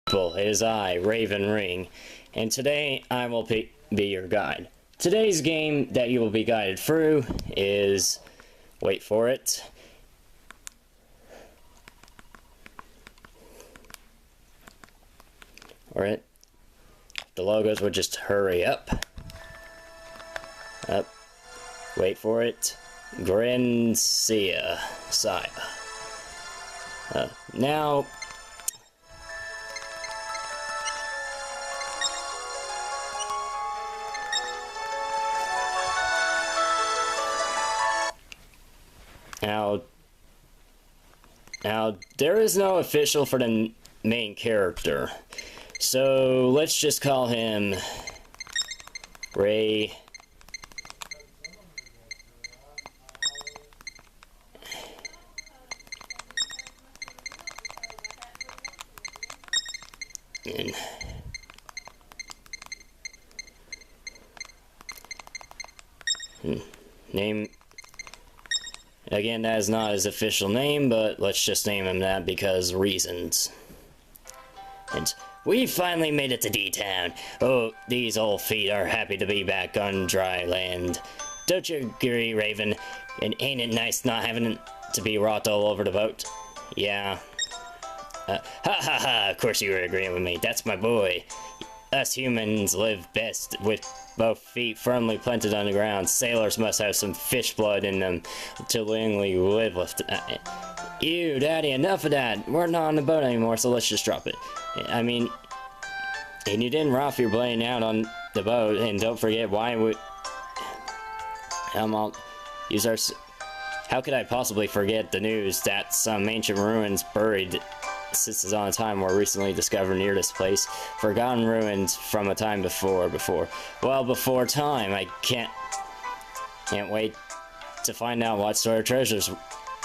people, it is I, Raven Ring, and today I will be your guide. Today's game that you will be guided through is, wait for it, alright, the logos would just hurry up, wait for it, grinsia, now, there is no official for the main character, so let's just call him Ray. Name. Again, that is not his official name, but let's just name him that because reasons. And we finally made it to D-Town. Oh, these old feet are happy to be back on dry land. Don't you agree, Raven? And ain't it nice not having to be rocked all over the boat? Yeah. Ha ha ha, of course you were agreeing with me. That's my boy. Us humans live best with both feet firmly planted on the ground. Sailors must have some fish blood in them to willingly live with. Ew, Daddy, enough of that. We're not on the boat anymore, so let's just drop it. I mean, and you didn't rough your blade out on the boat, and don't forget why we... How could I possibly forget the news that some ancient ruins buried since on a time were recently discovered near this place? Forgotten ruins from a time before time. I can't wait to find out what sort of treasures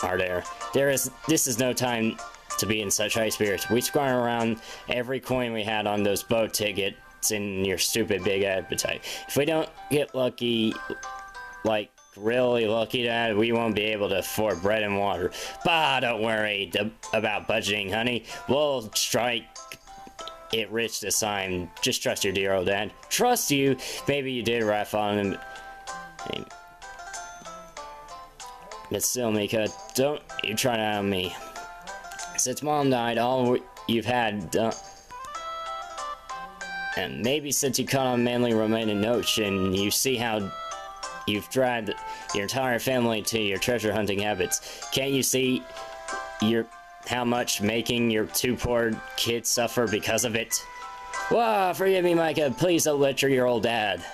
are there. This is no time to be in such high spirits. We squandered around every coin we had on those boat tickets in your stupid big appetite. If we don't get lucky, like really lucky, Dad, we won't be able to afford bread and water. Bah, don't worry about budgeting, honey. We'll strike it rich this time. Just trust your dear old dad. Trust you? Maybe you did riff on him. But still, Mika, don't you try to out me. Since Mom died, all you've had and maybe since you caught on manly romantic notion, you see how you've dragged your entire family to your treasure hunting habits. Can't you see how much making your two poor kids suffer because of it? Whoa, forgive me, Micah. Please don't lecture your old dad.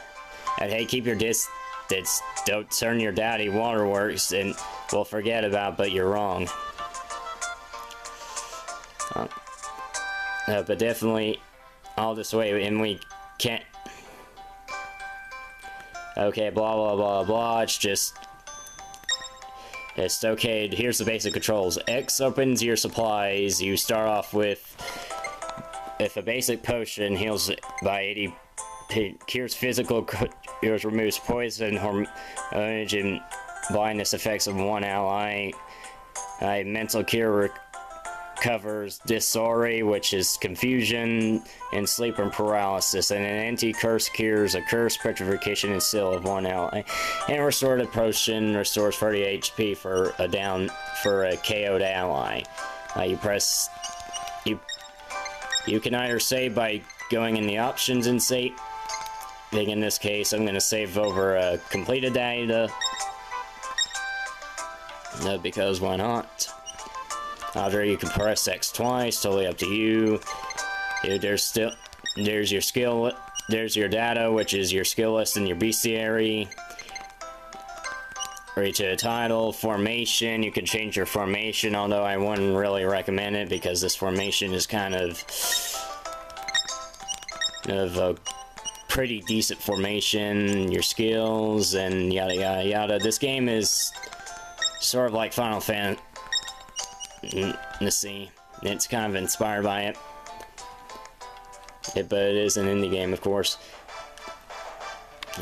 And hey, keep your distance. Don't turn your daddy waterworks and we'll forget about, but you're wrong. But definitely all this way, and we can't. Okay, blah blah blah blah, it's okay. Here's the basic controls. X opens your supplies. You start off with a basic potion, heals by 80, cures physical, removes poison, hormone, and blindness effects of one ally. Mental cure covers disorder, which is confusion, and sleep and paralysis, and an anti-curse cures a curse, petrification, and seal of one ally. And restorative potion restores 30 HP for a KO'd ally. You can either save by going in the options and save. In this case, I'm going to save over a completed data. Because why not? Either you can press X twice, totally up to you. There's your skill, there's your data, which is your skill list and your bestiary. Reach a title, formation, you can change your formation, although I wouldn't really recommend it because this formation is kind of a pretty decent formation, your skills, and yada yada yada. This game is sort of like Final Fantasy. It's kind of inspired by it. But it is an indie game, of course.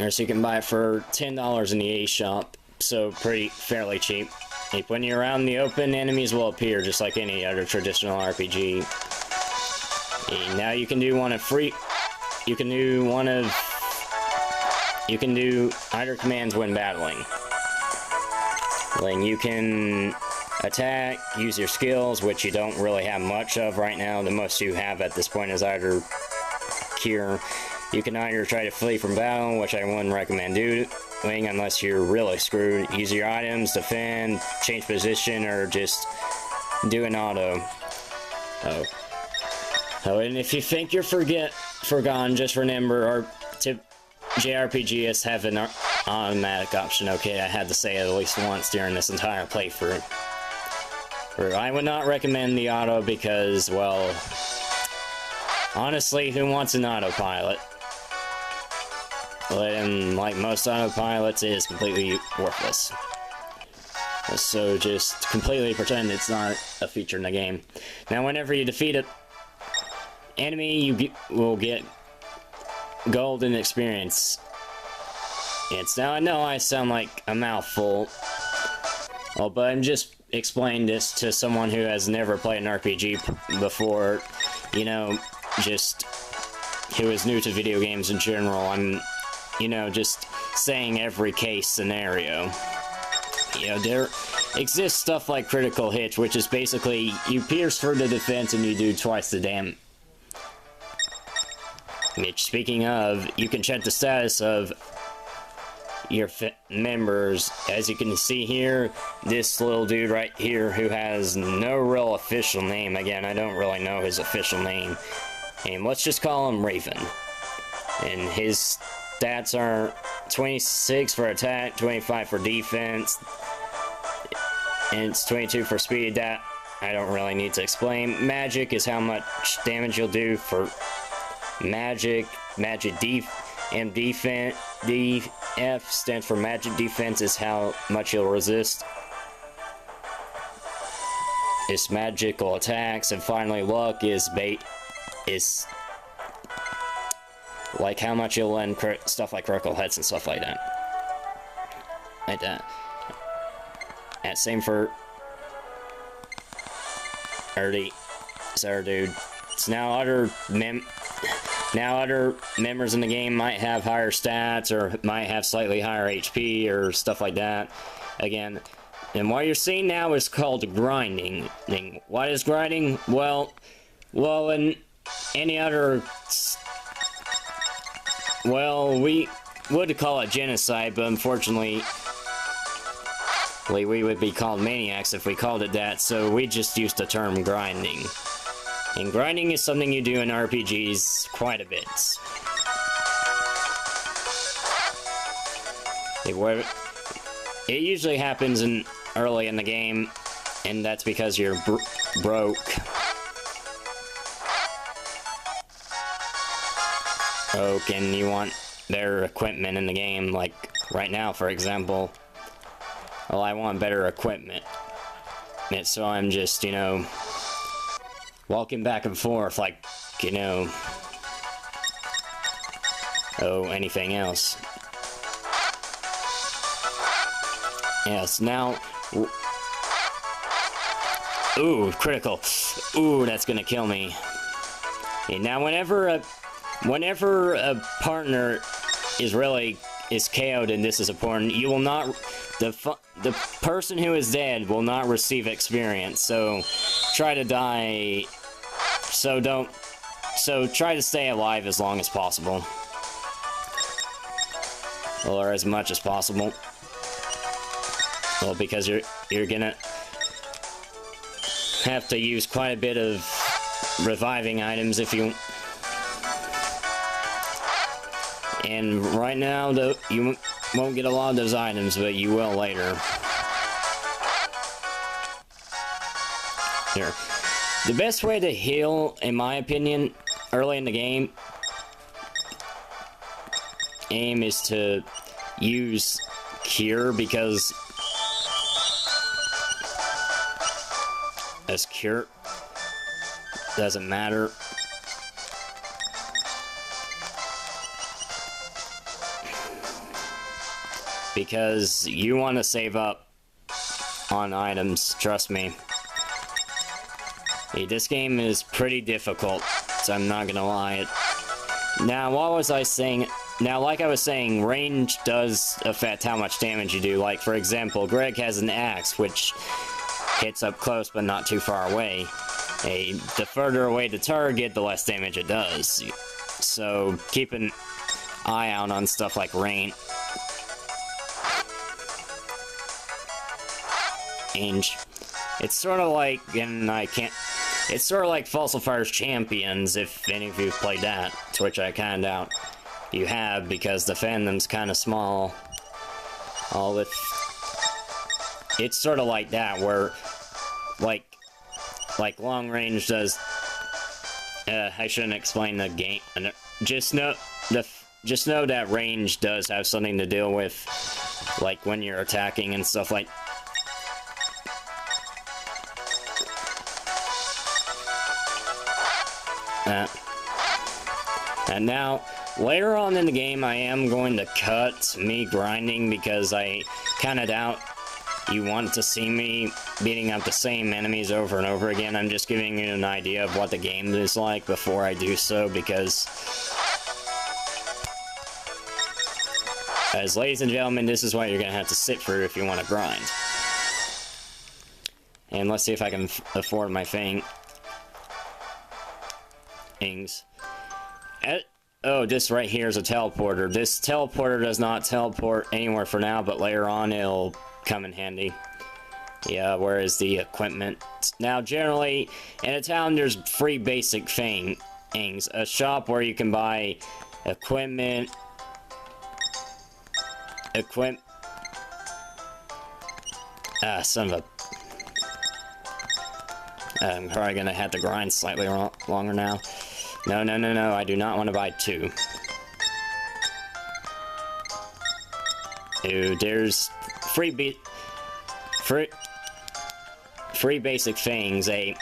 So you can buy it for $10 in the A shop, so fairly cheap. When you're around in the open, enemies will appear just like any other traditional RPG. Now you can do one of free. You can do either commands when battling. Like you can attack, use your skills, which you don't really have much of right now. The most you have at this point is either cure. You can either try to flee from battle, which I wouldn't recommend doing unless you're really screwed. Use your items, defend, change position, or just do an auto. Oh, and if you think you're forgotten, just remember our JRPGs have an automatic option. Okay, I had to say it at least once during this entire playthrough. I would not recommend the auto because, well, honestly, who wants an autopilot? And like most autopilots, it is completely worthless. So just completely pretend it's not a feature in the game. Now, whenever you defeat an enemy, you will get golden experience. Now I know I sound like a mouthful, but I'm just explaining this to someone who has never played an RPG before, you know, just who is new to video games in general. I'm, you know, just saying every case scenario. You know, there exists stuff like critical hits, which is basically you pierce for the defense and you do twice the damage. Which, speaking of, you can check the status of your members. As you can see here, this little dude right here who has no real official name. Again, I don't really know his official name. And let's just call him Raven. And his stats are 26 for attack, 25 for defense, and it's 22 for speed. That I don't really need to explain. Magic is how much damage you'll do for magic. And defense. DF stands for magic defense, is how much you'll resist its magical attacks. And finally, luck is like how much you'll end stuff like critical hits and stuff like that. And same for Erdy. Sorry, dude. So now other members in the game might have higher stats or might have slightly higher HP or stuff like that. Again, and what you're seeing now is called grinding. What is grinding? Well, in any other, well, we would call it genocide, but unfortunately, we would be called maniacs if we called it that, so we just used the term grinding. And grinding is something you do in RPGs quite a bit. It usually happens early in the game, and that's because you're broke. And you want better equipment in the game, like right now, for example. Well, I want better equipment. And so I'm just, you know, walking back and forth like, you know, anything else. Yes, now, ooh, critical. Ooh, that's gonna kill me. Okay, now whenever a partner is KO'd and this is important, you will not, the person who is dead will not receive experience, so try to die, so try to stay alive as long as possible. Or as much as possible. Well, because you're gonna have to use quite a bit of reviving items if you... And right now, though, you won't get a lot of those items, but you will later. Here. The best way to heal, in my opinion, early in the game, is to use Cure, because as Cure doesn't matter. Because you want to save up on items, trust me. Hey, this game is pretty difficult I'm not gonna lie. Now, what was I saying? Now, like I was saying, range does affect how much damage you do. Like, for example, Greg has an axe, which hits up close but not too far away. The further away the target, the less damage it does. So, keep an eye out on stuff like range. It's sort of like, and I can't... It's sort of like Fossil Fire's Champions, if any of you have played that, to which I kind of doubt you have, because the fandom's kind of small. It's sort of like that, where, like long range does... I shouldn't explain the game. Just know that range does have something to deal with, like, when you're attacking and stuff like... And now, later on in the game, I am going to cut me grinding because I kind of doubt you want to see me beating up the same enemies over and over again. I'm just giving you an idea of what the game is like before I do so, because... As ladies and gentlemen, this is what you're going to have to sit through if you want to grind. And let's see if I can afford my things. Oh, this right here is a teleporter. This teleporter does not teleport anywhere for now, but later on it'll come in handy. Yeah, whereas the equipment... Now, generally, in a town there's free basic things. A shop where you can buy equipment... son of a... I'm probably gonna have to grind slightly longer now. No, I do not want to buy 2. Dude, there's free basic things. A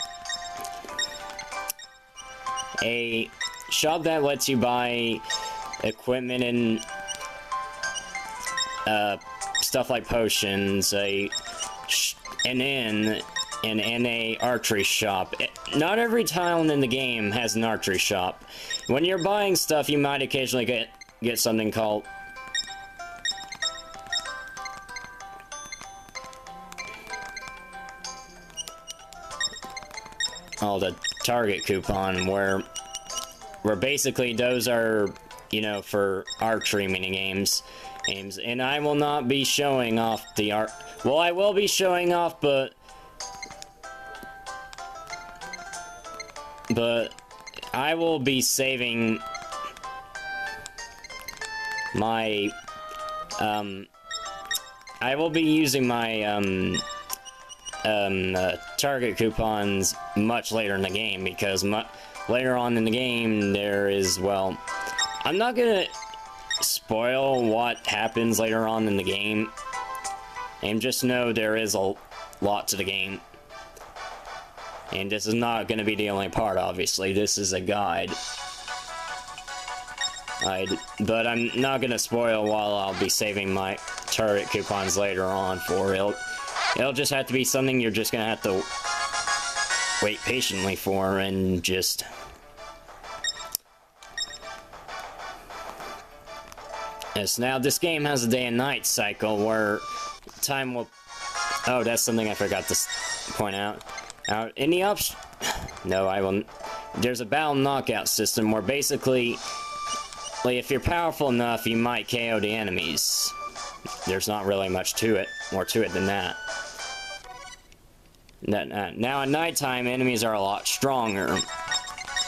shop that lets you buy equipment and stuff like potions, an inn, and a archery shop. Not every town in the game has an archery shop. When you're buying stuff, you might occasionally get something called... the target coupon, where basically those are, you know, for archery mini games. And I will not be showing off the art... Well, I will be showing off, but I will be saving my, I will be using my, target coupons much later in the game, because later on in the game there is, well, I'm not gonna spoil what happens later on in the game, and just know there is a lot to the game. And this is not going to be the only part, obviously. This is a guide. But I'm not going to spoil while I'll be saving my target coupons later on for it. It'll just have to be something you're just going to have to wait patiently for, and just... Yes, now this game has a day and night cycle where time will... Oh, that's something I forgot to point out. Now, in the option... No, I will... There's a battle knockout system where basically, like, if you're powerful enough, you might KO the enemies. There's not really much to it, more to it than that. Now, at nighttime, enemies are a lot stronger.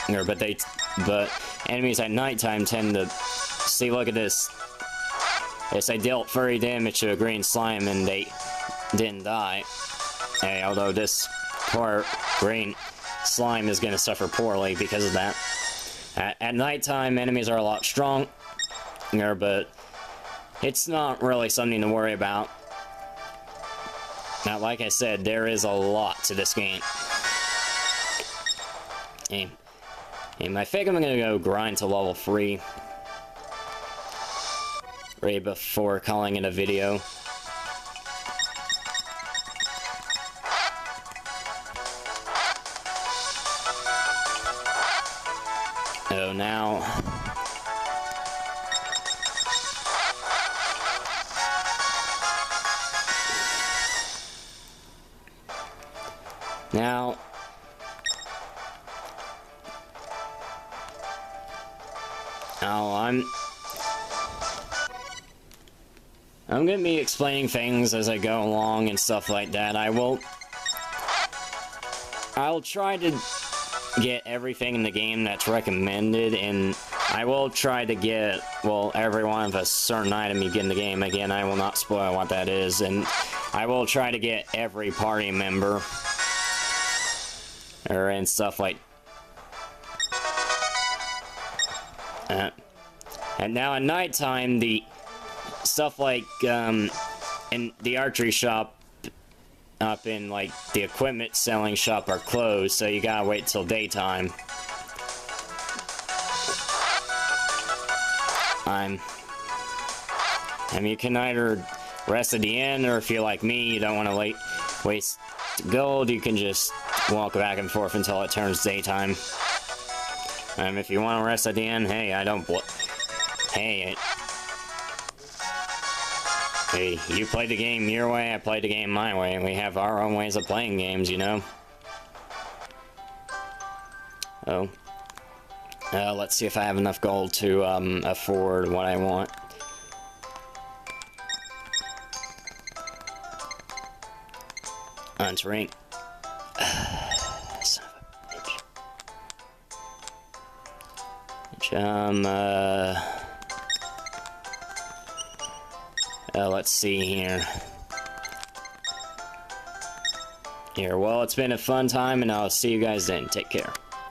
But enemies at nighttime tend to... See, look at this. Yes, I dealt furry damage to a green slime and they didn't die. Hey, although this poor green slime is going to suffer poorly because of that. At nighttime, enemies are a lot stronger, but it's not really something to worry about. Now, like I said, there is a lot to this game. And I think I'm going to go grind to level 3. Right before calling it a video. So now... Now... I'm gonna be explaining things as I go along and stuff like that. I'll try to get everything in the game that's recommended, and I will try to get, well, every one of a certain item you get in the game. Again, I will not spoil what that is, and I will try to get every party member, and stuff like that. And now at nighttime, the stuff like, in the archery shop, up in, like, the equipment selling shop are closed, so you gotta wait till daytime. And you can either rest at the end, or if you're like me, you don't want to waste gold, you can just walk back and forth until it turns daytime. If you want to rest at the end, hey, Hey, you play the game your way, I play the game my way, and we have our own ways of playing games, you know? Oh. Let's see if I have enough gold to, afford what I want. Entering. Son of a bitch. Let's see here. Well, it's been a fun time, and I'll see you guys then. Take care.